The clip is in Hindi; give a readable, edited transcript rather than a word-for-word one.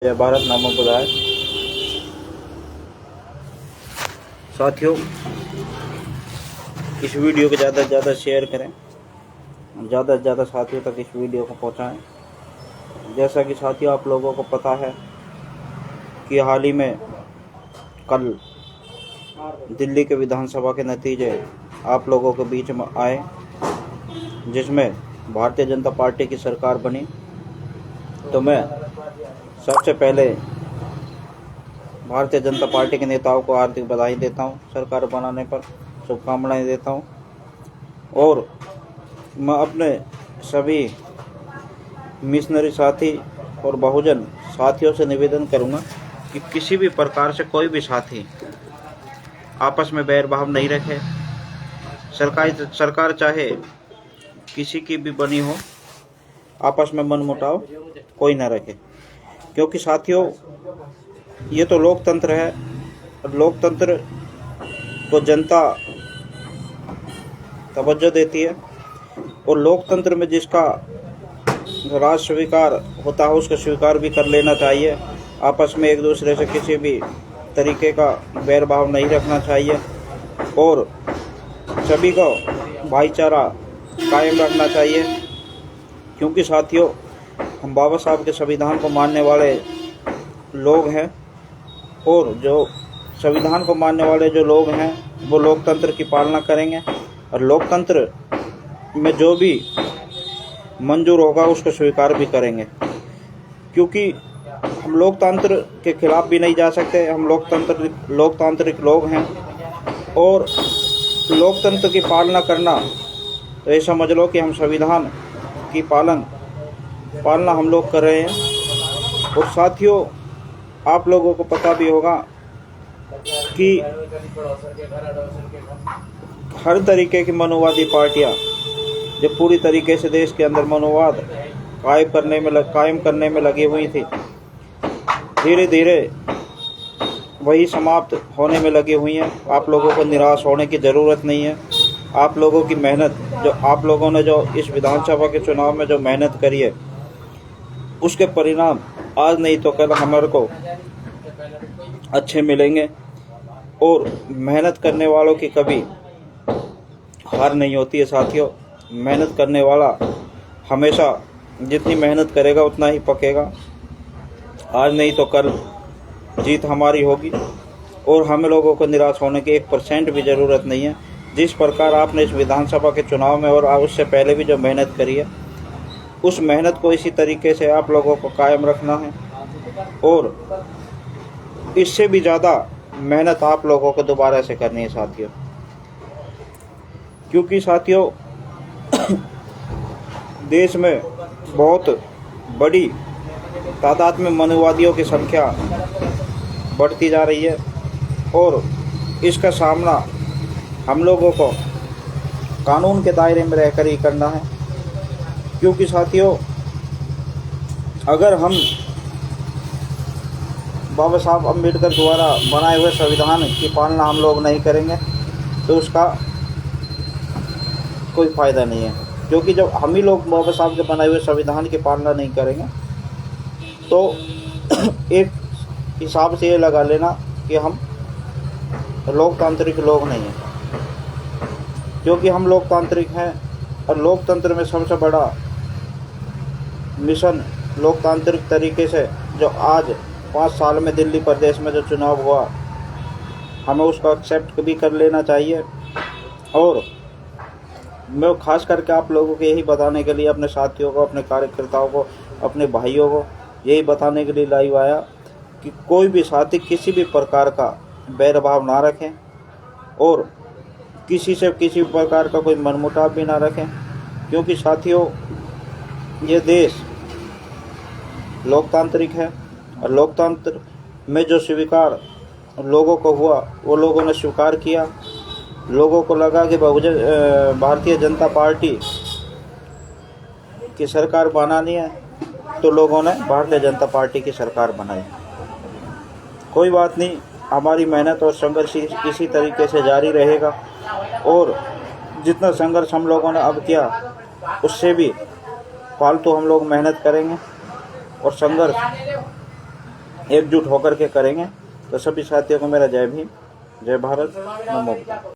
जय भारत नामों बुलाए। साथियों, इस वीडियो को ज़्यादा से ज़्यादा शेयर करें, ज़्यादा से ज़्यादा साथियों तक इस वीडियो को पहुंचाएं। जैसा कि साथियों आप लोगों को पता है कि हाल ही में कल दिल्ली के विधानसभा के नतीजे आप लोगों के बीच में आए, जिसमें भारतीय जनता पार्टी की सरकार बनी। तो मैं सबसे पहले भारतीय जनता पार्टी के नेताओं को हार्दिक बधाई देता हूं, सरकार बनाने पर शुभकामनाएं देता हूं। और मैं अपने सभी मिशनरी साथी और बहुजन साथियों से निवेदन करूंगा कि किसी भी प्रकार से कोई भी साथी आपस में बैरभाव नहीं रखे। सरकार चाहे किसी की भी बनी हो, आपस में मनमुटाव कोई ना रखे, क्योंकि साथियों ये तो लोकतंत्र है और लोकतंत्र को जनता तवज्जो देती है। और लोकतंत्र में जिसका राज स्वीकार होता है उसको स्वीकार भी कर लेना चाहिए। आपस में एक दूसरे से किसी भी तरीके का बैरभाव नहीं रखना चाहिए और सभी को भाईचारा कायम रखना चाहिए, क्योंकि साथियों हम बाबा साहब के संविधान को मानने वाले लोग हैं। और जो संविधान को मानने वाले जो लोग हैं वो लोकतंत्र की पालना करेंगे और लोकतंत्र में जो भी मंजूर होगा उसको स्वीकार भी करेंगे, क्योंकि हम लोकतंत्र के खिलाफ भी नहीं जा सकते। हम लोकतांत्रिक लोग हैं और लोकतंत्र की पालना करना तो ये समझ लो कि हम संविधान की पालना हम लोग कर रहे हैं। और साथियों आप लोगों को पता भी होगा कि हर तरीके की मनोवादी पार्टियां जो पूरी तरीके से देश के अंदर मनोवाद कायम करने में लगी हुई थी, धीरे धीरे वही समाप्त होने में लगी हुई हैं। आप लोगों को निराश होने की ज़रूरत नहीं है। आप लोगों की मेहनत, जो आप लोगों ने जो इस विधानसभा के चुनाव में जो मेहनत करी है, उसके परिणाम आज नहीं तो कल हमारे को अच्छे मिलेंगे। और मेहनत करने वालों की कभी हार नहीं होती है साथियों। मेहनत करने वाला हमेशा जितनी मेहनत करेगा उतना ही पकेगा। आज नहीं तो कल जीत हमारी होगी और हम लोगों को निराश होने की 1% भी ज़रूरत नहीं है। जिस प्रकार आपने इस विधानसभा के चुनाव में और उससे पहले भी जो मेहनत करी है, उस मेहनत को इसी तरीके से आप लोगों को कायम रखना है और इससे भी ज़्यादा मेहनत आप लोगों को दोबारा से करनी है साथियों। क्योंकि साथियों देश में बहुत बड़ी तादाद में मनुवादियों की संख्या बढ़ती जा रही है और इसका सामना हम लोगों को कानून के दायरे में रहकर ही करना है। क्योंकि साथियों अगर हम बाबा साहब अम्बेडकर द्वारा बनाए हुए संविधान की पालना हम लोग नहीं करेंगे तो उसका कोई फ़ायदा नहीं है। क्योंकि जब हम ही लोग बाबा साहब के बनाए हुए संविधान की पालना नहीं करेंगे तो एक हिसाब से ये लगा लेना कि हम लोकतांत्रिक लोग नहीं हैं। क्योंकि हम लोकतांत्रिक हैं और लोकतंत्र में सबसे बड़ा मिशन लोकतांत्रिक तरीके से जो आज 5 साल में दिल्ली प्रदेश में जो चुनाव हुआ, हमें उसको एक्सेप्ट भी कर लेना चाहिए। और मैं खास करके आप लोगों को यही बताने के लिए, अपने साथियों को, अपने कार्यकर्ताओं को, अपने भाइयों को यही बताने के लिए लाइव आया कि कोई भी साथी किसी भी प्रकार का बैरभाव ना रखें और किसी से किसी प्रकार का कोई मनमुटाव भी ना रखें। क्योंकि साथियों ये देश लोकतांत्रिक है और लोकतंत्र में जो स्वीकार लोगों को हुआ वो लोगों ने स्वीकार किया। लोगों को लगा कि भारतीय जनता पार्टी की सरकार बनानी है तो लोगों ने भारतीय जनता पार्टी की सरकार बनाई। कोई बात नहीं, हमारी मेहनत और संघर्ष इसी तरीके से जारी रहेगा और जितना संघर्ष हम लोगों ने अब किया उससे भी फालतू हम लोग मेहनत करेंगे और संघर्ष एकजुट होकर के करेंगे। तो सभी साथियों को मेरा जय भीम, जय भारत, नमो बुद्धाय।